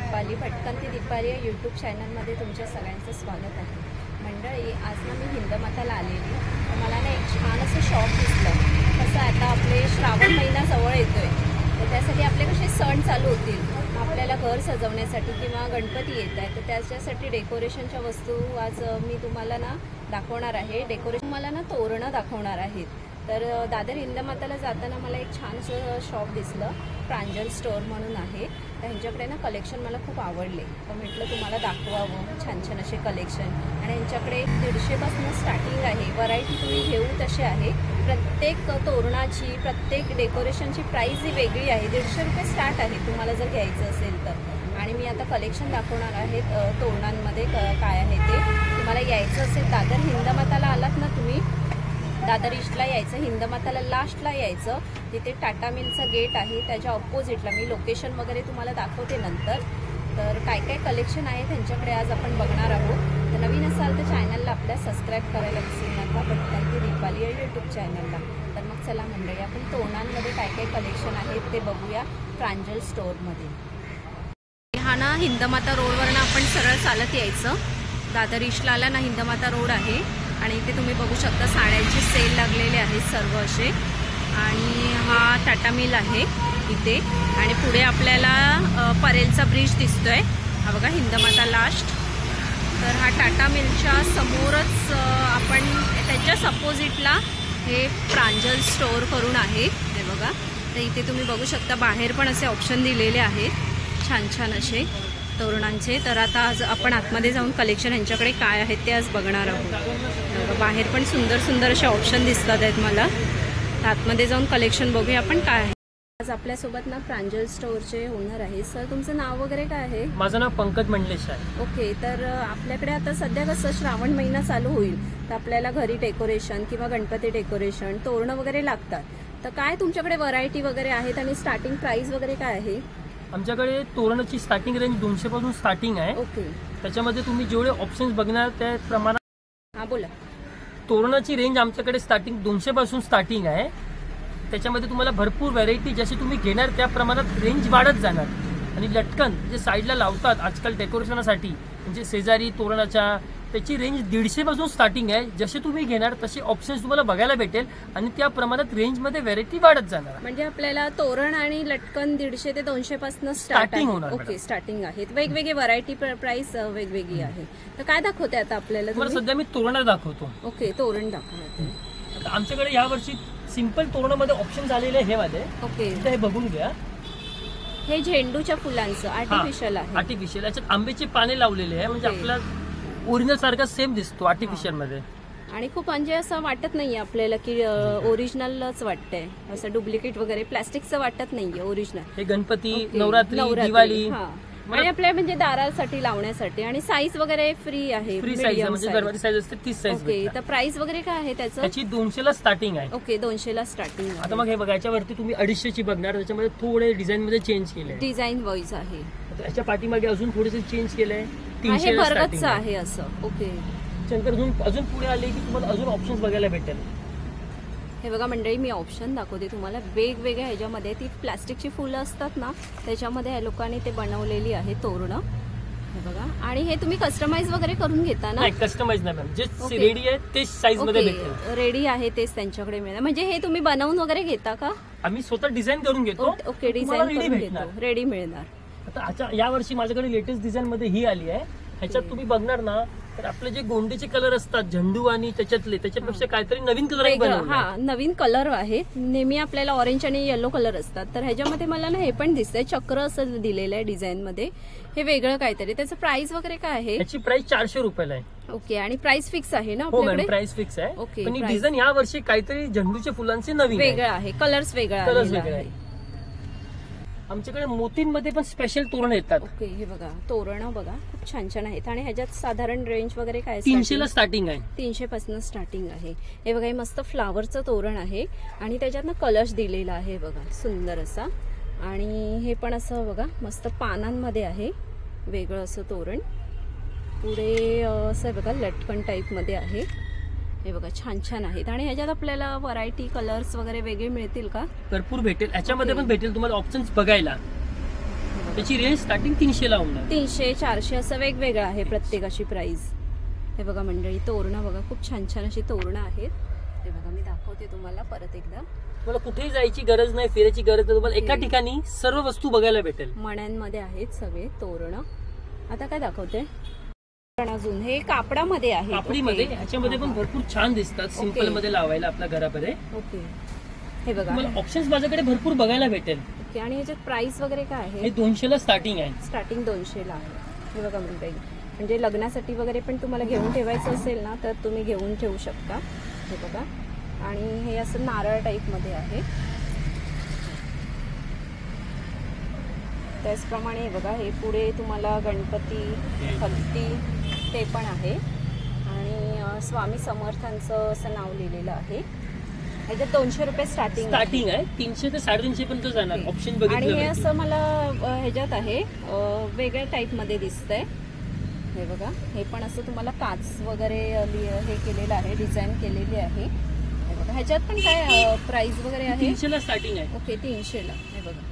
दीपाली भटकंती दीपाली या यूट्यूब चॅनलमध्ये तुमच्या सगळ्यांचं स्वागत आहे. मंडळी, आज ना मी हिंदमाताला आलेली, तर मला ना एक छान असं शॉप दिसलं. कसं आता आपले श्रावण महिना जवळ येतोय, तर त्यासाठी आपले कसे सण चालू होतील, आपल्याला घर सजवण्यासाठी किंवा गणपती येत आहे, तर त्याच्यासाठी डेकोरेशनच्या वस्तू आज मी तुम्हाला ना दाखवणार आहे. डेकोरेशन मला ना तोरणं दाखवणार आहेत. तर दादर हिंदमाताला जाताना मला एक छानसं शॉप दिसलं, प्रांजल स्टोअर म्हणून आहे. तर ह्यांच्याकडे ना कलेक्शन मला खूप आवडले, तर म्हटलं तुम्हाला दाखवावं छान छान असे कलेक्शन. आणि ह्यांच्याकडे 150पासून स्टार्टिंग आहे, व्हरायटी तुम्ही घेऊ तसे आहे. प्रत्येक तोरणाची, प्रत्येक डेकोरेशनची प्राईस ही वेगळी आहे. 150 रुपये स्टार्ट आहे तुम्हाला जर घ्यायचं असेल तर. आणि मी आता कलेक्शन दाखवणार आहे तोरणांमध्ये काय आहे ते. तुम्हाला यायचं असेल दादर हिंदमाताला आलात ना तुम्ही, दादर ईस्टला यायचं, हिंदमाताला लास्टला यायचं. तिथे टाटा मिलचं गेट आहे, त्याच्या ऑपोजिटला. मी लोकेशन वगैरे तुम्हाला दाखवते नंतर. तर काय काय कलेक्शन आहे त्यांच्याकडे आज आपण बघणार आहोत. तर नवीन असाल तर चॅनलला आपल्या सबस्क्राईब करायला विसरू नका, भटकंती दीपाली या यूट्यूब चॅनलला. तर मग चला मंडळी, आपण तोरणांमध्ये काय काय कलेक्शन आहे ते बघूया प्रांजल स्टोअरमध्ये. हा ना हिंदमाता रोडवरनं आपण सरळ चालत यायचं. दादर ईस्टला आला ना हिंदमाता रोड आहे, आणि इथे तुम्ही बघू शकता साड्यांचे सेल लागलेले आहेत सर्व असे. आणि हा टाटा मिल आहे इथे, आणि पुढे आपल्याला परेलचा ब्रिज दिसतोय, हा बघा हिंदमाता लास्ट. तर हा टाटा मिलच्या समोरच आपण त्याच्याच अपोजिटला हे प्रांजल स्टोअर करून आहे, हे बघा. तर इथे तुम्ही बघू शकता बाहेर पण असे ऑप्शन दिलेले आहेत छान छान असे तोरणांचे. तर आता आज आपण आतमध्ये जाऊन कलेक्शन यांच्याकडे काय आहेत ते आज बघणार आहोत. बाहेर पण सुंदर सुंदर असे ऑप्शन दिसतात आहेत मला. आतमध्ये जाऊन कलेक्शन बघूया आपण काय आहे. आज आपल्यासोबत ना प्रांजल स्टोअरचे ओनर आहे. सर, तुमचं नाव वगैरे काय आहे? माझं नाव पंकज मंडलेश आहे. ओके. तर आपल्याकडे आता सध्या कसं श्रावण महिना चालू होईल, तर आपल्याला घरी डेकोरेशन किंवा गणपती डेकोरेशन तोरणं वगैरे लागतात. तर काय तुमच्याकडे व्हरायटी वगैरे आहेत आणि स्टार्टिंग प्राइस वगैरे काय आहे? आमच्याकडे तोरणाची स्टार्टिंग रेंज 200 पासून स्टार्टिंग आहे. ओके. त्याच्यामध्ये तुम्ही जेवढे ऑप्शन्स बघणार त्या प्रमाणात. हा बोला. तोरणाची रेंज आमच्याकडे स्टार्टिंग 200 पासून स्टार्टिंग आहे. त्याच्यामध्ये तुम्हाला भरपूर व्हरायटी जशी तुम्ही घेणार त्या प्रमाणात रेंज वाढत जाणार. आणि लटकन जे साईडला लावतात आजकाल डेकोरेशनसाठी, म्हणजे शेजारी तोरणाच्या, त्याची रेंज 150 पासून स्टार्टिंग आहे. जसे तुम्ही घेणार तसे ऑप्शन्स तुम्हाला बघायला भेटेल, आणि त्या प्रमाणात रेंजमध्ये व्हरायटी वाढत जाणार. म्हणजे आपल्याला तोरण आणि लटकन 150 ते 200 पासून स्टार्टिंग होणार. ओके, स्टार्टिंग आहेत. वेगवेगळे व्हरायटी, प्राइस वेगवेगळी आहे. तर काय दाखवते आता आपल्याला? सध्या मी तोरण दाखवतो. ओके, तोरण दाखवते. आता आमच्याकडे यावर्षी सिंपल तोरणामध्ये ऑप्शन झालेले हे वाले. ओके, तर हे बघून घ्या. हे झेंडूच्या फुलांचं आर्टिफिशियल आहे. आर्टिफिशियल, याच्यात आंब्याची पाने लावलेली आहे, म्हणजे आपला ओरिजिनल सारखा सेम दिसतो आर्टिफिशियल मध्ये. आणि खूप म्हणजे असं वाटत नाहीये आपल्याला की ओरिजिनलच वाटतंय, असं डुप्लिकेट वगैरे प्लास्टिकचं वाटत नाहीये, ओरिजिनल. हे गणपती, नवरात्री, दिवाळी, आणि आपल्या म्हणजे दारासाठी लावण्यासाठी. आणि साईज वगैरे फ्री आहे, फ्री साईज, म्हणजे गणपती साईज असते 30 साईज. ओके. तर प्राइस वगैरे काय आहे त्याचं? त्याची 200 ला स्टार्टिंग आहे. ओके, 200 ला स्टार्टिंग. आता मग हे बघा, याच्यावरती तुम्ही 250 ची बघणार, त्याच्यामध्ये थोडे डिझाईन मध्ये चेंज केले, डिझाईन वाईज आहे. त्याच्या पाठीमागे अजून थोडेसे चेंज केलंय. 300 भरगतचं आहे असं. ओके. त्याच्यानंतर अजून पुढे आले की तुम्हाला अजून ऑप्शन्स बघायला भेटेल. हे बघा मंडळी, मी ऑप्शन दाखवते तुम्हाला वेगवेगळ्या ह्याच्यामध्ये. ती प्लास्टिकची फुलं असतात ना, त्याच्यामध्ये ह्या लोकांनी ते बनवलेली आहे तोरणं, हे बघा. आणि हे तुम्ही कस्टमाइज वगैरे करून घेता ना? कस्टमाइज नाही मॅम, जे रेडी आहे तेच साईज मध्ये भेटेल. रेडी आहे तेच त्यांच्याकडे मिळणार. म्हणजे हे तुम्ही बनवून वगैरे घेता का? आम्ही स्वतः डिझाईन करून घेतो. ओके, डिझाईन करून घेतो, रेडी मिळणार. आता यावर्षी माझ्याकडे लेटेस्ट डिझाईन मध्ये ही आली आहे. ह्याच्यात तुम्ही बघणार ना, तर आपले जे गोंडीचे कलर असतात झेंडू आणि त्याच्यापेक्षा काहीतरी नवीन कलर. हा, नवीन कलर आहे. नेहमी आपल्याला ऑरेंज आणि येलो कलर असतात, तर ह्याच्यामध्ये मला ना हे पण दिसतंय, चक्र असं दिलेलं आहे डिझाईन मध्ये. हे वेगळं काहीतरी. त्याचं प्राइस वगैरे काय आहे? याची प्राइस 400 रुपयाला आहे. ओके. आणि प्राइस फिक्स आहे ना आपल्याकडे? हो मॅम, प्राइस फिक्स आहे. ओके. पण डिझाईन या वर्षी काहीतरी झेंडूच्या फुलांचे नवीन वेगळं आहे, कलर्स वेगळा आहे. आमच्याकडे मोतींमध्ये पण स्पेशल तोरण येतात. ओके. हे बघा, तोरण बघा खूप छान छान आहेत. आणि ह्याच्यात साधारण रेंज वगैरे काय? 300 ला स्टार्टिंग आहे. 300 पासून स्टार्टिंग आहे. हे बघा, हे मस्त फ्लावरचं तोरण आहे, आणि त्याच्यात ना कलश दिलेला आहे बघा, सुंदर असा. आणि हे पण असं बघा मस्त पानांमध्ये आहे, वेगळं असं तोरण. पुढे असं बघा लटकन टाईप मध्ये आहे. हे बघा, छान छान आहेत. आणि ह्याच्यात आपल्याला व्हरायटी, कलर्स वगैरे वेगळे मिळतील का? भरपूर भेटेल. याच्यामध्ये पण भेटेल तुम्हाला ऑप्शन्स बघायला. त्याची रेंज स्टार्टिंग 300 ला होणार. 300 400 असं वेगवेगळं आहे प्रत्येकाची प्राइस. हे बघा मंडळी, तोरणं बघा, खूप छान छान अशी तोरणं आहेत. हे बघा मी दाखवते तुम्हाला परत एकदा. तुम्हाला कुठेही जायची गरज नाही, फिरायची गरज नाही, तुम्हाला एका ठिकाणी सर्व वस्तू बघायला भेटेल. मण्यांमध्ये आहेत सगळे तोरणं. आता काय दाखवते अजून, हे कापडामध्ये आहे. कापडीमध्ये ह्याच्यामध्ये पण भरपूर छान दिसतात, सिंपल मध्ये लावायला आपल्या घरामध्ये. ओके, हे बघा तुम्हाला ऑप्शन्स माझ्याकडे भरपूर बघायला भेटेल. ओके, आणि ह्याच्यात प्राइस वगैरे काय आहे? हे 200 ला स्टार्टिंग आहे. स्टार्टिंग 200 ला आहे. हे बघा मंडळी, म्हणजे लग्नासाठी वगैरे पण तुम्हाला घेऊन ठेवायचं असेल ना तर तुम्ही घेऊन ठेवू शकता. हे बघा, आणि हे असं नारळ टाईप मध्ये आहे. त्याचप्रमाणे हे बघा, हे पुढे तुम्हाला गणपती, हत्ती ते पण आहे. आणि स्वामी समर्थांचं असं नाव लिहिलेलं आहे. ह्याच्यात 200 रुपये स्टार्टिंग आहे. 300 ते 350 पर्यंत जाणार. ऑप्शन बघितलं. आणि हे असं मला ह्याच्यात आहे वेगळ्या टाईप मध्ये दिसतंय. हे बघा, हे पण असं तुम्हाला काच वगैरे हे केलेलं आहे, डिझाईन केलेली आहे. हे बघा, ह्याच्यात पण काय प्राइस वगैरे आहे? 300 ला स्टार्टिंग आहे. ओके, 300 ला. हे बघा,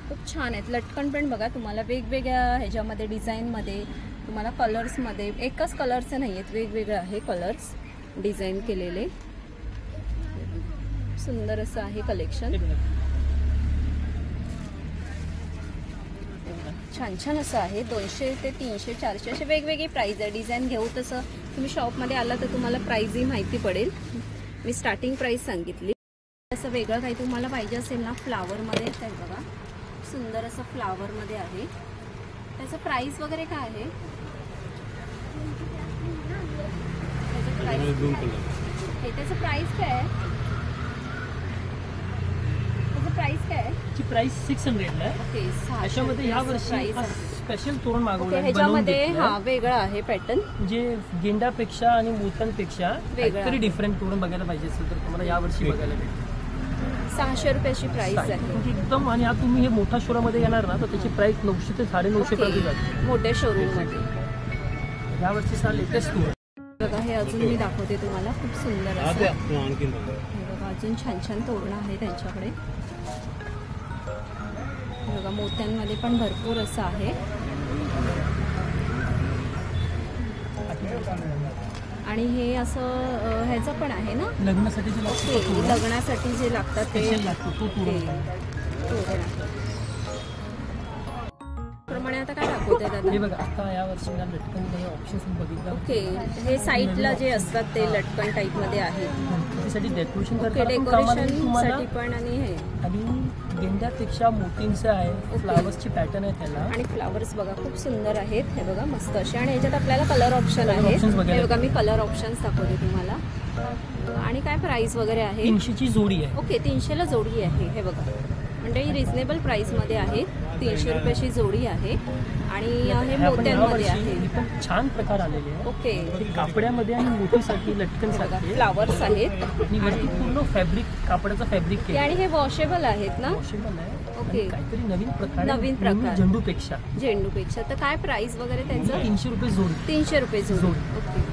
खूप छान आहेत. लटकन पण बघा तुम्हाला वेगवेगळ्या ह्याच्यामध्ये, डिझाईनमध्ये, तुम्हाला कलर्समध्ये. एकच कलरचे नाही आहेत, वेगवेगळे आहे कलर्स डिझाईन केलेले. सुंदर असं आहे कलेक्शन. छान छान असं आहे. 200 ते 300 400 असे वेगवेगळी प्राइस आहे. डिझाईन घेऊ तसं तुम्ही शॉपमध्ये आला तर तुम्हाला प्राइसही माहिती पडेल. मी स्टार्टिंग प्राइस सांगितली. असं वेगळं काही तुम्हाला पाहिजे असेल ना फ्लावरमध्ये, तर बघा सुंदर असं फ्लावरमध्ये आहे. त्याचं प्राइस वगैरे काय आहे? त्याचं प्राइस काय आहे? प्राइस काय आहे? ची प्राइस 600 ला आहे. ओके, त्याच्यामध्ये ह्या वर्षी स्पेशल तोरण मागवलं आहे. ह्याच्यामध्ये हा वेगळा आहे पॅटर्न, जे गेंडापेक्षा आणि मोत्यांपेक्षा काहीतरी डिफरंट तोरण बघायला पाहिजे असेल तर तुम्हाला या वर्षी बघायला भेटेल. 600 रुपयाची प्राइस आहे. म्हणजे एकदम. आणि आता तुम्ही हे मोठ्या शोरूममध्ये येणार ना तर त्याची प्राइस 900 ते 950 पर्यंत जाते मोठ्या शोरूम मध्ये. या वर्षीचा लेटेस्ट तोरण बघा, हे अजून मी दाखवते तुम्हाला. खूप सुंदर असं हे बघा, अजून छान छान तोरणं आहे त्यांच्याकडे. बघा, मोत्यांमध्ये पण भरपूर असं आहे. आणि हे असं ह्याचं पण आहे ना, लग्नासाठी जे लागतं, लग्नासाठी जे लागतात ते प्रमाणे. आता काय दाखवते दादा? हे बघा, आता या वर्षी लटकन हे ऑप्शन्स बघितलं. ओके, हे साईडला जे असतात ते लटकन टाईप मध्ये आहे. त्यासाठी डेकोरेशन डेकोरेशनसाठी पण. आणि हे आणि गेंड्यापेक्षा मोतींचं आहे, फ्लावर्सची पॅटर्न आहे त्याला. आणि फ्लावर्स बघा खूप सुंदर आहेत. हे बघा मस्त असे. आणि याच्यात आपल्याला कलर ऑप्शन आहे. हे बघा, मी कलर ऑप्शन्स दाखवते तुम्हाला. आणि काय प्राइस वगैरे आहे? 300 ची जोडी आहे. ओके, 300 ला जोडी आहे. हे बघा, म्हणजे ही रिझनेबल प्राइस मध्ये आहे. 300 रुपयाची जोडी आहे. आणि हे मोत्यांमध्ये आहे. पण छान प्रकार आलेले आहे. ओके, कापड्यामध्ये आणि मोतीसाठी लटकन फ्लावर्स आहेत. आणि वरती पूर्ण फॅब्रिक, कापडाचं फॅब्रिक केलं. आणि हे वॉशेबल आहेत ना? वॉशेबल आहे. ओके, काहीतरी नवीन प्रकार. झेंडूपेक्षा. तर काय प्राइस वगैरे त्यांचं? 300 रुपये जोडी. 300 रुपये जोडी. ओके,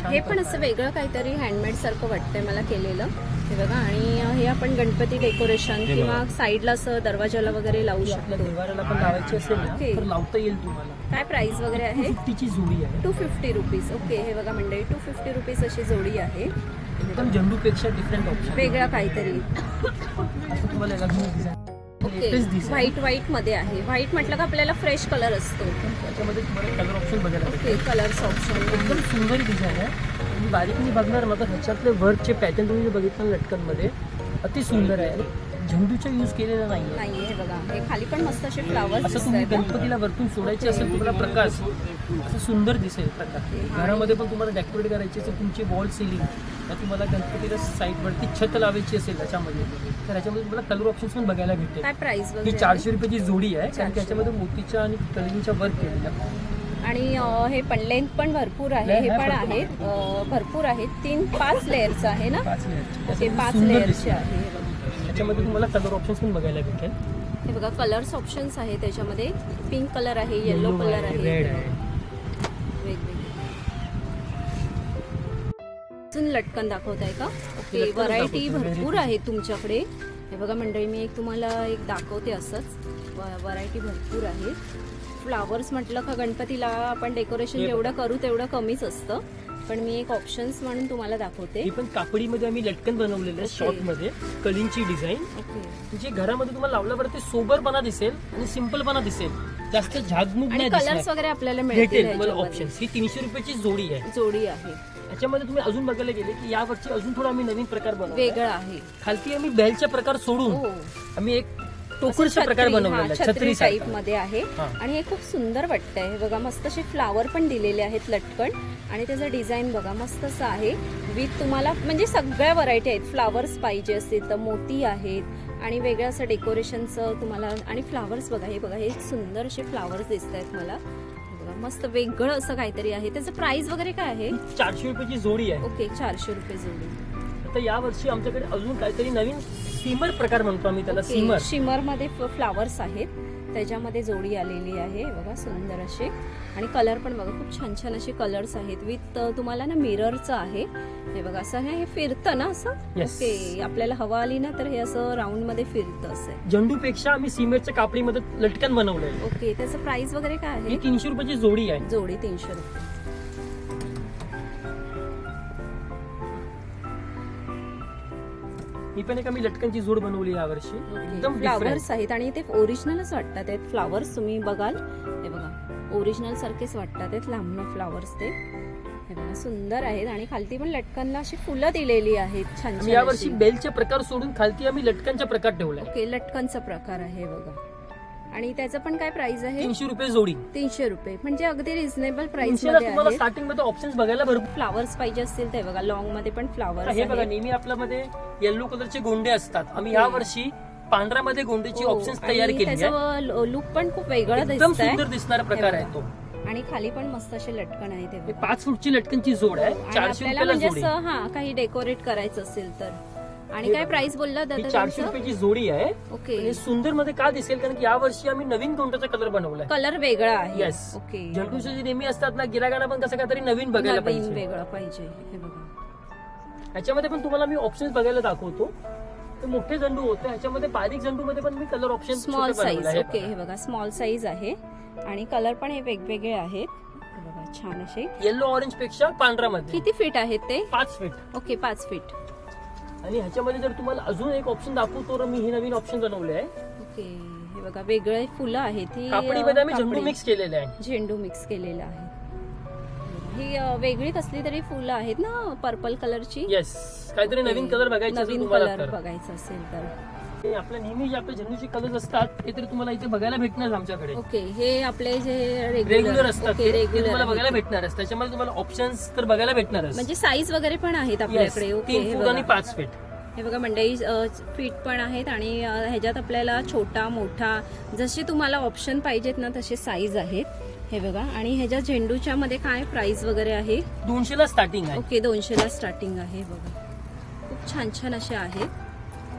हे पण असं वेगळं काहीतरी हँडमेड सारखं वाटतंय मला केलेलं. हे बघा, आणि हे आपण गणपती डेकोरेशन किंवा साईडला असं दरवाजाला वगैरे लावू शकतो. देवाऱ्याला पण लावायची असेल ना तर लावता येईल तुम्हाला. काय प्राइस वगैरे आहे? 250 ची जोडी आहे. 250 रुपीज. ओके, हे बघा मंडळी, 250 रुपीज अशी जोडी आहे. एकदम झेंडूपेक्षा डिफरंट ऑप्शन, वेगळा काहीतरी. असं तुम्हाला डिझाईन. ओके, व्हाईट मध्ये आहे. व्हाईट म्हटलं का आपल्याला फ्रेश कलर असतो. त्याच्यामध्ये तुम्हाला कलर ऑप्शन बघायला. Okay, colours option. एकदम सुंदर डिझाईन आहे. तुम्ही बारीकनी बघणार ना तर ह्याच्यातले वर्कचे पॅटर्न तुम्ही जे बघितलं लटकनमध्ये अति सुंदर आहे. झेंडूचा यूज केलेला नाहीये. हे बघा, हे खाली पण मस्त असे फ्लावर्स. असं तुम्ही गणपतीला वरतून सोडायचे असेल तुम्हाला प्रकाश असं सुंदर दिसेल प्रकाश. घरामध्ये पण तुम्हाला डेकोरेट करायची असेल, तुमची वॉल सिलिंग, तर तुम्हाला गणपतीला साईडवरती छत लावायची असेल त्याच्यामध्ये, तर ह्याच्यामध्ये तुम्हाला कलर ऑप्शन्स पण बघायला भेटेल. काय प्राइस? ही 400 रुपयाची जोडी आहे. कारण त्याच्यामध्ये मोतीच्या आणि कलरिंगच्या वर्क केलेलं. आणि हे पण लेंथ पण भरपूर आहे. हे पण आहे भरपूर आहेत. 3-5 लेअरचं आहे ना? 5 लेअर. ओके, 5 लेअरचे आहे. त्याच्यामध्ये तुम्हाला कलर ऑप्शन्स पण बघायला भेटेल. हे बघा, कलर्स ऑप्शन्स आहे त्याच्यामध्ये. पिंक कलर आहे, येलो कलर आहे, रेड आहे, वेगवेगळे. अजून लटकन दाखवताय का? ओके, व्हरायटी भरपूर आहे तुमच्याकडे. हे बघा मंडळी, मी तुम्हाला एक दाखवते असंच. व्हरायटी भरपूर आहे. फ्लावर्स म्हटलं का गणपतीला आपण डेकोरेशन जेवढं करू तेवढं कमीच असतं, पण मी एक ऑप्शन्स म्हणून तुम्हाला दाखवते. ही पण कापडीमध्ये आम्ही लटकन बनवलेलं आहे, शॉर्ट मध्ये कलींची डिझाईन. ओके, जे घरामध्ये तुम्हाला लावल्यावर ते सोबरपणा दिसेल आणि सिंपलपणा दिसेल, जास्त झागमुग आणि नाही कलर्स दिसणार. वगैरे आपल्याला भेटेल मिळतील मला ऑप्शन्स. ही 300 रुपयाची जोडी आहे. जोडी आहे, याच्यामध्ये तुम्ही अजून बघायला गेले की यावरची अजून थोडा आम्ही नवीन प्रकार बनवला. वेगळा आहे. खालती आम्ही बेलचा प्रकार सोडून हो, आम्ही एक टोकरचा प्रकार बनवलेला आहे, छत्री टाईप मध्ये आहे. हा. आणि हे खूप सुंदर वाटतंय. हे बघा मस्त असे फ्लावर पण दिलेले आहेत लटकन, आणि त्याचं डिझाईन बघा मस्त असं आहे. विथ तुम्हाला म्हणजे सगळ्या व्हरायटी आहेत. फ्लावर्स पाहिजे असतील तर मोती आहेत, आणि वेगळं असं डेकोरेशनचं तुम्हाला. आणि फ्लावर्स बघा, हे सुंदर असे फ्लावर्स दिसत आहेत मला. मस्त वेगळं असं काहीतरी आहे. त्याचं प्राइस वगैरे काय आहे? 400 रुपयाची जोडी आहे. ओके, 400 रुपये जोडी. आता या वर्षी आमच्याकडे अजून काहीतरी नवीन सीमर प्रकार म्हणतो आम्ही त्याला. सीमर, शिमर मध्ये फ्लावर्स आहेत, त्याच्यामध्ये जोडी आलेली आहे बघा, सुंदर असे. आणि कलर पण बघा खूप छान छान असे कलर्स आहेत. विथ तुम्हाला ना मिररचं आहे. हे बघा असं हे फिरतं ना असं. ओके, आपल्याला हवा आली ना तर हे असं राऊंड मध्ये फिरतं असं. झेंडूपेक्षा आम्ही सीमेच्या कापडीमध्ये लटकन बनवलंय. ओके, त्याचं प्राइस वगैरे काय आहे? 300 रुपयाची जोडी आहे. जोडी 300 रुपये. ही पण एक आम्ही लटकनची जोड बनवली या वर्षी. एकदम फ्लावर्स आहेत आणि ते ओरिजिनलच वाटतात आहेत फ्लावर्स. तुम्ही बघाल, हे बघा ओरिजिनल सारखेच वाटतात आहेत लांबून फ्लावर्स ते. हे बघा सुंदर आहेत. आणि खालती पण लटकनला अशी फुलं दिलेली आहेत छान छान. या वर्षी बेलचे प्रकार सोडून खालती आम्ही लटकनचा प्रकार ठेवलाय. ओके, लटकनचा प्रकार आहे बघा. आणि त्याचं पण काय प्राइस आहे? 300 रुपये जोडी. 300 रुपये म्हणजे अगदी रिझनेबल प्राइस मध्ये मध्ये तुम्हाला आहे. स्टार्टिंग मध्ये ऑप्शन्स बघायला भरपूर. फ्लावर्स पाहिजे असतील ते बघा, लॉंग मध्ये पण फ्लावर्स हे बघा, नेहमी आपल्यामध्ये येलो कलरचे गोंडे असतात. आम्ही या वर्षी पांढऱ्यामध्ये गोंडेची ऑप्शन्स तयार केली आहे. त्याचं लुक पण खूप वेगळा एकदम दिसतंय. सुंदर दिसणारा प्रकार आहे तो. आणि खाली पण मस्त असे लटकन आहे ते. 5 फूटची लटकनची जोड आहे. 400 रुपयाला म्हणजे जोडी. हा काही डेकोरेट करायचं असेल तर. आणि काय प्राइस बोलला दादा? 400 रुपयाची जोडी आहे. ओके, सुंदर मध्ये का दिसेल कारण की या वर्षी आम्ही नवीन गोंडाचा कलर बनवलाय. कलर वेगळा आहे. येस. ओके, झेंडूचे जे नेहमी असतात ना, गिरागांना पण कसं काहीतरी नवीन बघायला पाहिजे, वेगळं पाहिजे. हे बघा, ह्याच्यामध्ये पण तुम्हाला मी ऑप्शन्स बघायला दाखवतो. ते मोठे झेंडू होते, ह्याच्यामध्ये बारीक झेंडू मध्ये पण मी colour option small size. Okay, हे बघा स्मॉल साईज आहे. आणि कलर पण हे वेगवेगळे आहेत. हे बघा छान असे. येलो ऑरेंज पेक्षा पांढऱ्यामध्ये. किती फीट आहेत ते? 5 फीट. Okay, 5 feet. आणि ह्याच्यामध्ये जर तुम्हाला अजून एक ऑप्शन दाखवतो तर मी हे नवीन ऑप्शन बनवले आहे. ओके, हे बघा वेगळे फुलं आहेत. ही कापडीमध्ये आम्ही झेंडू मिक्स केलेले आहे. झेंडू मिक्स केलेला आहे. ही वेगळी कसली तरी फुलं आहेत ना, पर्पल कलरची. येस, काहीतरी नवीन कलर बघायचे नवीन कलर बघायचं असेल तर. आपल्या नेहमी जे आपले झेंडूचे कलर असतात ते तरी तुम्हाला इथे बघायला भेटणार आमच्याकडे. ओके, हे आपले जे रेग्युलर असतात ते तुम्हाला बघायला भेटणारच. त्याच्यामध्ये तुम्हाला ऑप्शन्स तर बघायला भेटणारच. म्हणजे साईज वगैरे पण आहेत आपल्याकडे. 3 फूट आणि 5 फीट. हे बघा मंडळी, फीट पण आहेत. आणि ह्याच्यात आपल्याला छोटा मोठा जसे तुम्हाला ऑप्शन पाहिजेत ना तसे साईज आहेत. हे बघा. आणि ह्याच्या झेंडूच्या मध्ये काय प्राइस वगैरे आहे? 200 ला स्टार्टिंग आहे. ओके, 200 ला स्टार्टिंग आहे. बघा खूप छान छान असे आहेत.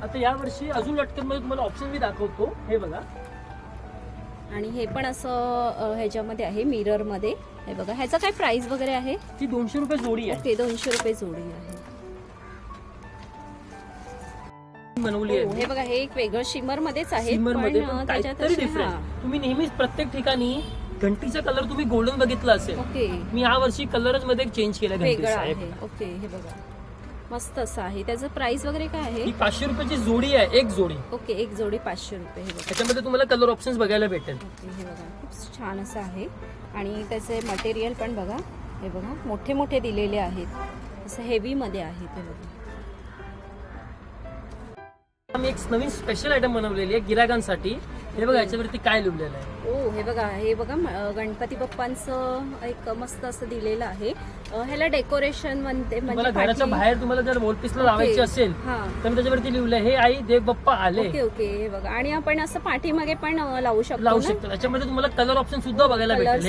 आता या वर्षी अजून लटकन मध्ये तुम्हाला ऑप्शन मी दाखवतो. हे बघा. आणि हे पण असं ह्याच्यामध्ये आहे मिरर मध्ये. हे बघा, ह्याचा काय प्राइस वगैरे आहे? ती 200 रुपये जोडी आहे. ओके, 200 रुपये जोडी आहे. बनवली आहे. हे बघा, हे एक वेगळं शिमर मध्येच आहे. शिमर मध्ये पण काहीतरी डिफरंट. तुम्ही नेहमीच प्रत्येक ठिकाणी घंटीचा कलर तुम्ही गोल्डन बघितला असेल. ओके, मी या वर्षी कलरच मध्ये चेंज केला वेगळा आहे. ओके, हे बघा मस्त असं आहे. त्याचं प्राइस वगैरे काय आहे? ही 500 रुपयाची जोडी आहे. एक जोडी. ओके, एक जोडी 500 रुपये. हे बघा, त्याच्यामध्ये तुम्हाला कलर ऑप्शन्स बघायला भेटेल. हे बघा खूप छान असं आहे. आणि त्याचे मटेरियल पण बघा. हे बघा मोठे मोठे दिलेले आहेत, असं हेवी मध्ये आहेत. हे बघा, आम्ही एक नवीन स्पेशल आयटम बनवलेली आहे गिरागांसाठी. हे बघा, याच्यावरती काय लिहिलेलं आहे. हे बघा गणपती बाप्पांचं एक मस्त असं दिलेलं आहे. ह्याला डेकोरेशन म्हणते. म्हणजे घराच्या बाहेर तुम्हाला जर वॉलपीसला लावायची असेल तर त्याच्यावरती लिहिलंय हे आई देव बाप्पा आले. ओके ओके, हे बघा. आणि आपण असं पाठीमागे पण लावू शकतो. त्याच्यामध्ये तुम्हाला कलर ऑप्शन सुद्धा बघायला भेटेल.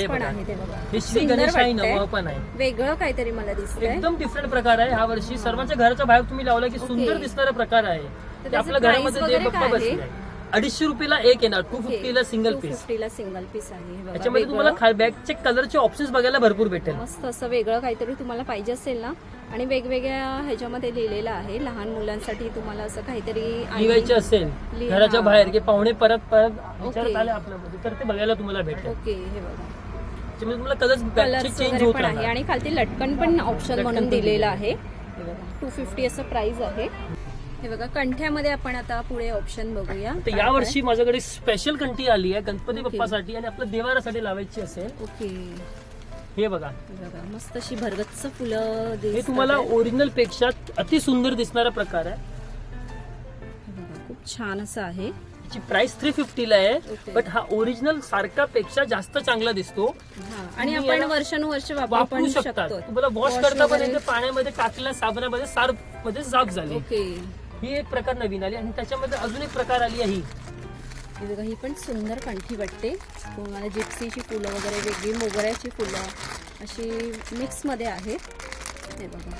हे श्री गणेश नवं पण आहे. वेगळं काहीतरी मला दिसतं. एकदम डिफरंट प्रकार आहे ह्या वर्षी. सर्वांच्या घराच्या बाहेर तुम्ही लावला की सुंदर दिसणारा प्रकार आहे. आपल्या घरामध्ये देव बाप्पा बसले. 250 रुपयाला एक येणार. 250 ला सिंगल पीस. 250 ला सिंगल पीस आहे. याच्यामध्ये तुम्हाला बॅगचे कलरचे ऑप्शन्स बघायला भरपूर भेटेल. मस्त असं वेगळं काहीतरी तुम्हाला पाहिजे असेल ना आणि वेगवेगळ्या ह्याच्यामध्ये लिहिलेलं आहे. लहान मुलांसाठी तुम्हाला असं काहीतरी लिहायचं असेल घराच्या हा. बाहेर की पाहुणे परत विचारत ओके. आले आपल्यामध्ये तर ते बघायला तुम्हाला भेटेल. ओके, हे बघा त्यामुळे तुम्हाला कलर्स कलर्स चेंज वगैरे होत पण आहे राहणार. आणि खालती लटकन पण ऑप्शन लटकन म्हणून पण दिलेलं आहे. हे बघा 250 असं प्राइस आहे. हे बघा कंठ्यामध्ये आपण आता पुढे ऑप्शन बघूया. तर या वर्षी माझ्याकडे स्पेशल कंठी आली आहे गणपती ओके. बाप्पासाठी आणि आपल्या देवारासाठी लावायची असेल. ओके, हे बघा हे बघा मस्त अशी भरगच्च फुलं हे दिसतात तुम्हाला आहे. ओरिजिनल पेक्षा अति सुंदर दिसणारा प्रकार आहे. हे बघा खूप छान असं आहे. याची प्राइस 350 ला आहे. ओके. बट हा ओरिजिनल सारखा पेक्षा जास्त चांगला दिसतो. हा, आणि तुम्ही आपण याला वर्षानुवर्ष वापरू पण शकतात. शकतो. तुम्हाला वॉश Wash करता पण वगैरे. येते, पाण्यामध्ये टाकल्या साबणामध्ये सार्फ मध्ये साफ झाली. ओके, ही एक प्रकार नवीन आली आणि त्याच्यामध्ये अजून एक प्रकार आली आहे. हे बघा ही पण सुंदर कंठी वाटते. तुम्हाला जिप्सीची फुलं वगैरे वेगळी मोगऱ्याची फुलं अशी मिक्स मध्ये आहेत. हे बघा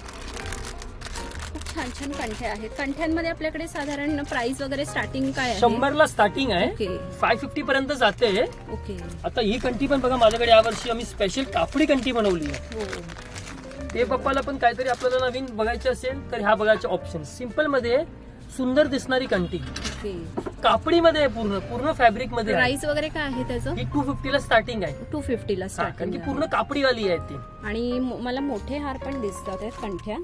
खूप छान छान कंठ्या आहेत. कंठ्यांमध्ये आपल्याकडे साधारण प्राइस वगैरे स्टार्टिंग काय आहे? 100 ला स्टार्टिंग आहे. ओके. 550 पर्यंत जाते. ओके, आता ही कंठी पण बघा माझ्याकडे यावर्षी आम्ही स्पेशल कापडी कंठी बनवली आहे. हो, ते बाप्पाला पण काहीतरी आपल्याला नवीन बघायचे असेल तर ह्या बघायचे ऑप्शन. सिंपल मध्ये सुंदर दिसणारी कंठी ओके. कापडीमध्ये आहे, पूर्ण पूर्ण फॅब्रिक मध्ये आहे. प्राइस वगैरे काय आहे त्याचं? ही 250 ला स्टार्टिंग आहे. 250 ला कारण स्टार्टिंग की आहे. पूर्ण कापडीवाली आहे ती. आणि मला मोठे हार पण दिसतात आहेत कंठ्या. हे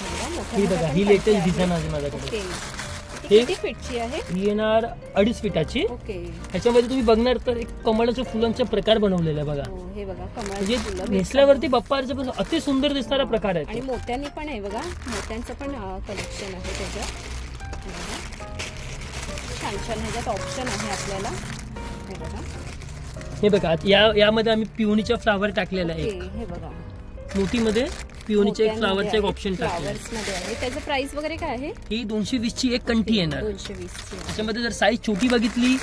बघा, मोठ्या ही मोठ्या बघा पण ही कंठ्या लेटेस्ट आहेत. डिझाईन आहे माझ्याकडे. ओके, हे- ती किती फीटची आहे? ही येणार 2.5 फीटाची. ओके, ह्याच्यामध्ये तुम्ही बघणार तर एक कमळाच्या फुलांचे प्रकार बनवलेले आहे बघा. हो, हे बघा म्हणजे कमळाची फुलं नेसल्यावरती बाप्पाच्या पण अति सुंदर दिसणारा प्रकार आहे आणि तो. मोत्यांनी पण आहे बघा. मोत्यांचं पण कलेक्शन आहे त्याच्यात. हे बघा छान छान ह्याच्यात ऑप्शन आहे आपल्याला. हे बघा. हे बघा यामध्ये आम्ही पिवणीच्या फ्लावर टाकलेला आहे. ओके, हे बघा मोठीमध्ये पिवणीच्या एक मोत्यांमध्ये फ्लावरचा एक आहे, ऑप्शन टाकलेला आहे. फ्लावर्स मध्ये आहे. त्याचं प्राइस वगैरे काय आहे? ही 220 ची एक कंठी येणार. 220 ची. त्याच्यामध्ये जर साईज छोटी बघितली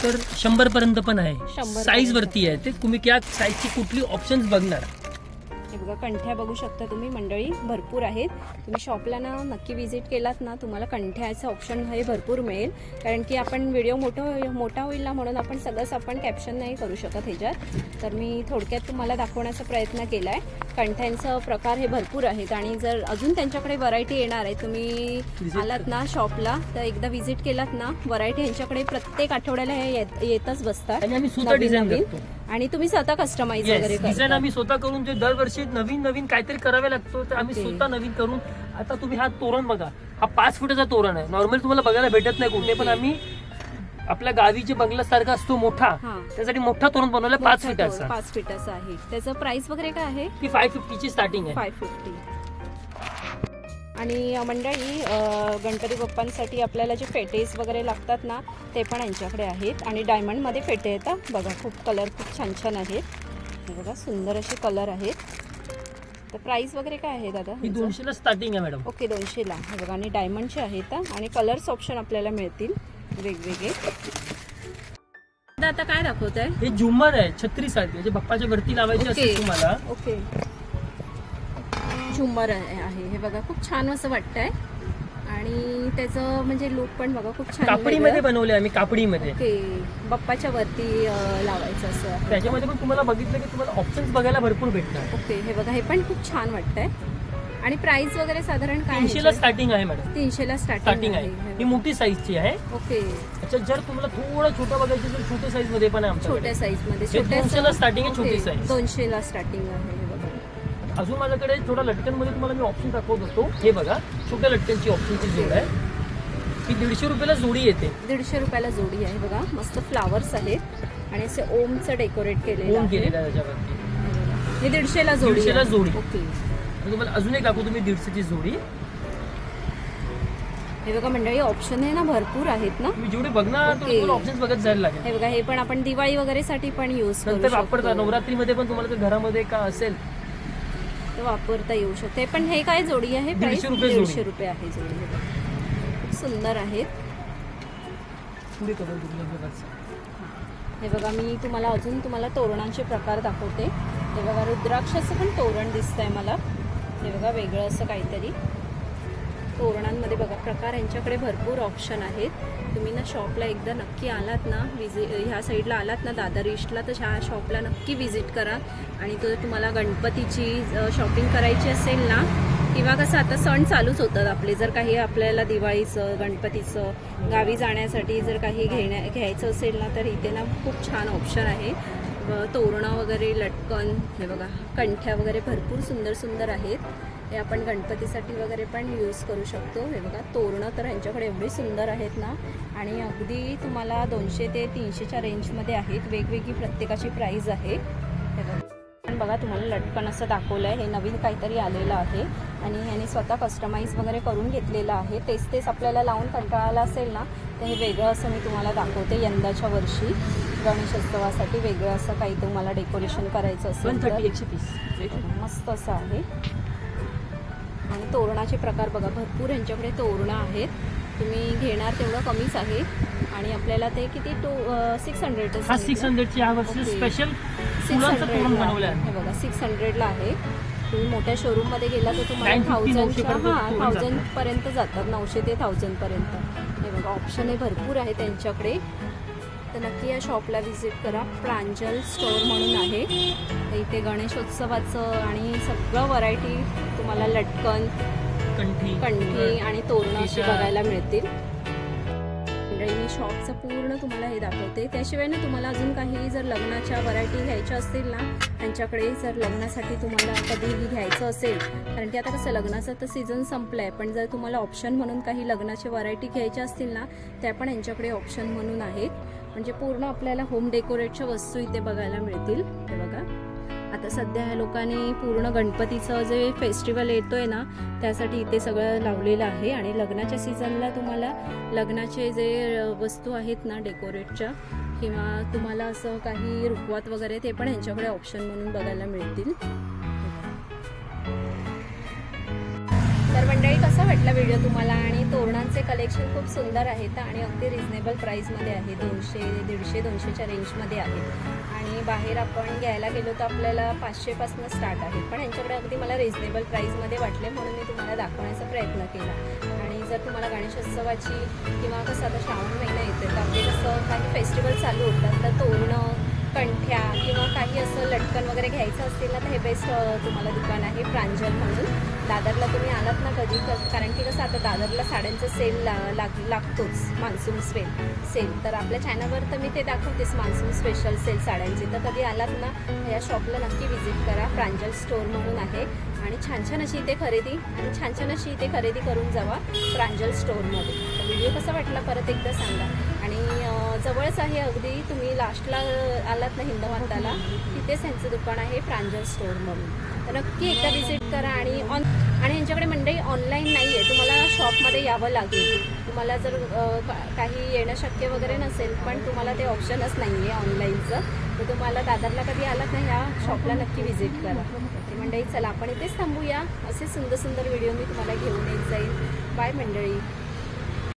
तर 100 पर्यंत पण आहे. 100 साईज वरती आहे ते. तुम्ही त्या साईजची कुठली ऑप्शन्स बघणार. हे बघा कंठ्या बघू शकता तुम्ही मंडळी, भरपूर आहेत. तुम्ही शॉपला ना नक्की व्हिजिट केलात ना तुम्हाला कंठ्याचं ऑप्शन हे भरपूर मिळेल. कारण की आपण व्हिडिओ मोठा होईल ना म्हणून आपण सगळंच आपण कॅप्शन नाही करू शकत ह्याच्यात. तर मी थोडक्यात तुम्हाला दाखवण्याचा प्रयत्न केला आहे. कंठ्यांचं प्रकार हे भरपूर आहेत आणि जर अजून त्यांच्याकडे व्हरायटी येणार आहे, तुम्ही आलात ना शॉपला तर एकदा व्हिजिट केलात ना, व्हरायटी यांच्याकडे प्रत्येक आठवड्याला हे येतच बसतात. आणि आम्ही स्वतः नवीन डिझाईन नवीन. करतो. आणि तुम्ही स्वतः कस्टमाइज वगैरे डिझाईन करता. आम्ही स्वतः करून जे दरवर्षी नवीन काहीतरी करावे लागतो तर आम्ही ओके. स्वतः नवीन करून. आता तुम्ही हा तोरण बघा, हा 5 फुटाचा तोरण आहे. नॉर्मली तुम्हाला बघायला भेटत नाही कुठे, पण आम्ही आपल्या गावी जे बंगल्यासारखा असतो मोठा, हा. त्यासाठी मोठा तोरण बनवला 5 फुटाचा. 5 फीटाचा आहे. त्याचं प्राइस वगैरे काय आहे? ती 550 ची स्टार्टिंग आहे. 550. आणि मंडळी गणपती बाप्पांसाठी आपल्याला जे फेटेज वगैरे लागतात ना ते पण यांच्याकडे आहेत. आणि डायमंडमध्ये फेटे येतात बघा. खूप कलर खूप छान छान आहेत. हे बघा सुंदर असे कलर आहेत. तर प्राइस वगैरे काय आहे दादा? ही 200 ला स्टार्टिंग आहे मॅडम. ओके, 200 ला. हे बघा आणि डायमंडचे आहेत आणि कलर्स ऑप्शन आपल्याला मिळतील वेगवेगळे. आता काय दाखवत आहे? हे झुमर आहे, छत्री सारखी, म्हणजे बाप्पाच्या वरती लावायची असेल तुम्हाला. ओके, झुंबर आहे. हे बघा खूप छान असं वाटतंय आणि त्याचं म्हणजे लुक पण बघा खूप छान. कापडीमध्ये बनवले आम्ही, कापडीमध्ये. ओके, बाप्पाच्या वरती लावायचं असं आहे. त्याच्यामध्ये पण तुम्हाला बघितलं की तुम्हाला ऑप्शन्स बघायला भरपूर भेटणार. ओके, हे बघा हे पण खूप छान वाटतंय. आणि प्राइस वगैरे साधारण काय? 300 ला स्टार्टिंग आहे मॅडम. 300 ला स्टार्टिंग आहे. ही मोठी साईजची आहे. ओके, अच्छा, जर तुम्हाला थोडं छोटं बघायचं तर छोट्या साईज मध्ये पण आहे आमच्याकडे. छोट्या साईज मध्ये. हे 200 ला स्टार्टिंग आहे, छोटी साईज. 200 ला स्टार्टिंग आहे. हे बघा अजून माझ्याकडे थोडा लटकन मध्ये तुम्हाला मी ऑप्शन दाखवत होतो. हे बघा छोट्या लटकनची ऑप्शनची जोड आहे. ही 150 रुपयाला जोडी येते. 150 रुपयाला जोडी आहे. बघा मस्त फ्लावर्स आहेत आणि असे ओमचं डेकोरेट केलेलं ओम आहे. केलेला आहे त्याच्यावरती. हे 150 ला जोडी. 150 ला जोडी. ओके, आणि तुम्हाला अजून एक दाखवतो मी 150 ची जोडी. हे बघा मंडळी ऑप्शन आहे ना भरपूर आहेत ना. तुम्ही जेवढे बघणार ओके. तेवढे ऑप्शन्स बघत जायला लागेल. हे बघा हे पण आपण दिवाळी वगैरे साठी पण युज करू नंतर वापरता शकतो. नवरात्रीमध्ये पण तुम्हाला जर घरामध्ये का असेल तर वापरता येऊ शकते. पण हे काय जोडी आहे? 150 रुपये जोडी. 150 रुपये आहे जोडी. हे बघा खूप सुंदर आहेत. पुढे कलर दुर्लभ. हे बघा मी तुम्हाला तोरणांचे प्रकार दाखवते. हे बघा रुद्राक्षाचं पण तोरण दिसतंय मला. हे बघा वेगळं असं काहीतरी तोरणांमध्ये बघा प्रकार. यांच्याकडे भरपूर ऑप्शन आहेत. तुम्ही ना शॉपला एकदा नक्की आलात ना, ह्या साईडला आलात ना दादर ईस्टला, तर ह्या शॉपला नक्की व्हिजिट करा. आणि तुम्हाला गणपतीची शॉपिंग करायची असेल ना किंवा कसं आता सण चालूच होतात आपले, जर काही आपल्याला दिवाळीचं गणपतीचं गावी जाण्यासाठी जर काही घ्यायचं असेल ना तर इथे ना खूप छान ऑप्शन आहे. तोरणं वगैरे, लटकन, हे बघा कंठ्या वगैरे भरपूर सुंदर सुंदर आहेत. हे आपण गणपतीसाठी वगैरे पण यूज करू शकतो. हे बघा तोरणं तर ह्यांच्याकडे एवढी सुंदर आहेत ना, आणि अगदी तुम्हाला 200 ते 300च्या रेंजमध्ये आहेत. वेगवेगळी प्रत्येकाची प्राईज आहे. हे बघा तुम्हाला लटकन असं दाखवलं आहे. हे नवीन काहीतरी आलेलं आहे आणि ह्याने स्वतः कस्टमाइज वगैरे करून घेतलेलं आहे. तेच आपल्याला लावून कंटाळाला असेल ना तर हे वेगळं असं मी तुम्हाला दाखवते. यंदाच्या वर्षी गणेशोत्सवासाठी वेगळं असं काही तुम्हाला डेकोरेशन करायचं असेल तर मस्त असं आहे. आणि तोरणाचे प्रकार बघा, भरपूर यांच्याकडे तोरणं आहेत. तुम्ही घेणार तेवढं कमीच आहे. आणि आपल्याला ते किती 600 600ची यावर्षी स्पेशल फुलांचं तोरण बनवलं आहे. हे बघा 600ला आहे. तुम्ही मोठ्या शोरूम मध्ये गेला तर तुम्हाला 1000 पर्यंत जातात, 900 ते 1000 पर्यंत. हे बघा ऑप्शन हे भरपूर आहे त्यांच्याकडे, तर नक्की या शॉपला व्हिजिट करा. प्रांजल स्टोअर म्हणून आहे. तर इथे गणेशोत्सवाचं आणि सगळं व्हरायटी तुम्हाला लटकन, कंठी आणि तोरणं अशी बघायला मिळतील. मी शॉपचं पूर्ण तुम्हाला हे दाखवते. त्याशिवाय ना तुम्हाला अजून काही जर लग्नाच्या व्हरायटी घ्यायच्या असतील ना त्यांच्याकडे, जर लग्नासाठी तुम्हाला कधीही घ्यायचं असेल, कारण की आता कसं लग्नाचा तर सीझन संपला आहे, पण जर तुम्हाला ऑप्शन म्हणून काही लग्नाची व्हरायटी घ्यायच्या असतील ना त्या पण यांच्याकडे ऑप्शन म्हणून आहेत. म्हणजे पूर्ण आपल्याला होम डेकोरेटच्या वस्तू इथे बघायला मिळतील. हे बघा आता सध्या ह्या लोकांनी पूर्ण गणपतीचं जे फेस्टिवल येतोय ना त्यासाठी इथे सगळं लावलेलं आहे. आणि लग्नाच्या सीझनला तुम्हाला लग्नाचे जे वस्तू आहेत ना डेकोरेटच्या, किंवा तुम्हाला असं काही रुखवत वगैरे ते पण यांच्याकडे ऑप्शन म्हणून बघायला मिळतील. तर मंडळी कसा वाटला व्हिडिओ तुम्हाला? आणि तोरणांचे कलेक्शन खूप सुंदर आहेत आणि अगदी रिजनेबल प्राईसमध्ये आहे. 200, 150, 200च्या रेंजमध्ये आहे. आणि बाहेर आपण घ्यायला गेलो तर आपल्याला 500 पासून स्टार्ट आहे, पण यांच्याकडे अगदी मला रिजनेबल प्राईसमध्ये वाटले म्हणून मी तुम्हाला दाखवण्याचा प्रयत्न केला. आणि जर तुम्हाला गणेशोत्सवाची किंवा कसं आता श्रावण महिना येतो तर आपले कसं काही फेस्टिवल चालू होतात, तर तोरणं, कंठ्या किंवा काही असं लटकन वगैरे घ्यायचं असेल ना तर हे बेस्ट तुम्हाला दुकान आहे प्रांजल म्हणून. दादरला तुम्ही आलात ना कधी, कारण की कसं आता दादरला साड्यांचं सेल लागतोच, मान्सून सेल. तर आपल्या चॅनलवर तर मी ते दाखवतेच मान्सून स्पेशल सेल साड्यांची. तर कधी आलात ना या शॉपला नक्की व्हिजिट करा. प्रांजल स्टोअर म्हणून आहे. आणि छान अशी इथे खरेदी करून जावा प्रांजल स्टोअरमध्ये. तर व्हिडिओ कसा वाटला परत एकदा सांगा. आणि जवळच आहे अगदी, तुम्ही लास्टला आलात ना हिंदमाताला तिथेच त्यांचं दुकान आहे प्रांजल स्टोअर म्हणून. तर नक्की एकदा व्हिजिट करा. आणि यांच्याकडे मंडळी ऑनलाईन नाही आहे, तुम्हाला शॉपमध्ये यावं लागेल. तुम्हाला जर काही येणं शक्य वगैरे नसेल, पण तुम्हाला ते ऑप्शनच नाही आहे ऑनलाईनचं, तर तुम्हाला दादरला कधी आलात ना ह्या शॉपला नक्की व्हिजिट करा. मंडळी चला आपण इथेच थांबूया. असे सुंदर व्हिडिओ मी तुम्हाला घेऊन येत जाईल. बाय मंडळी.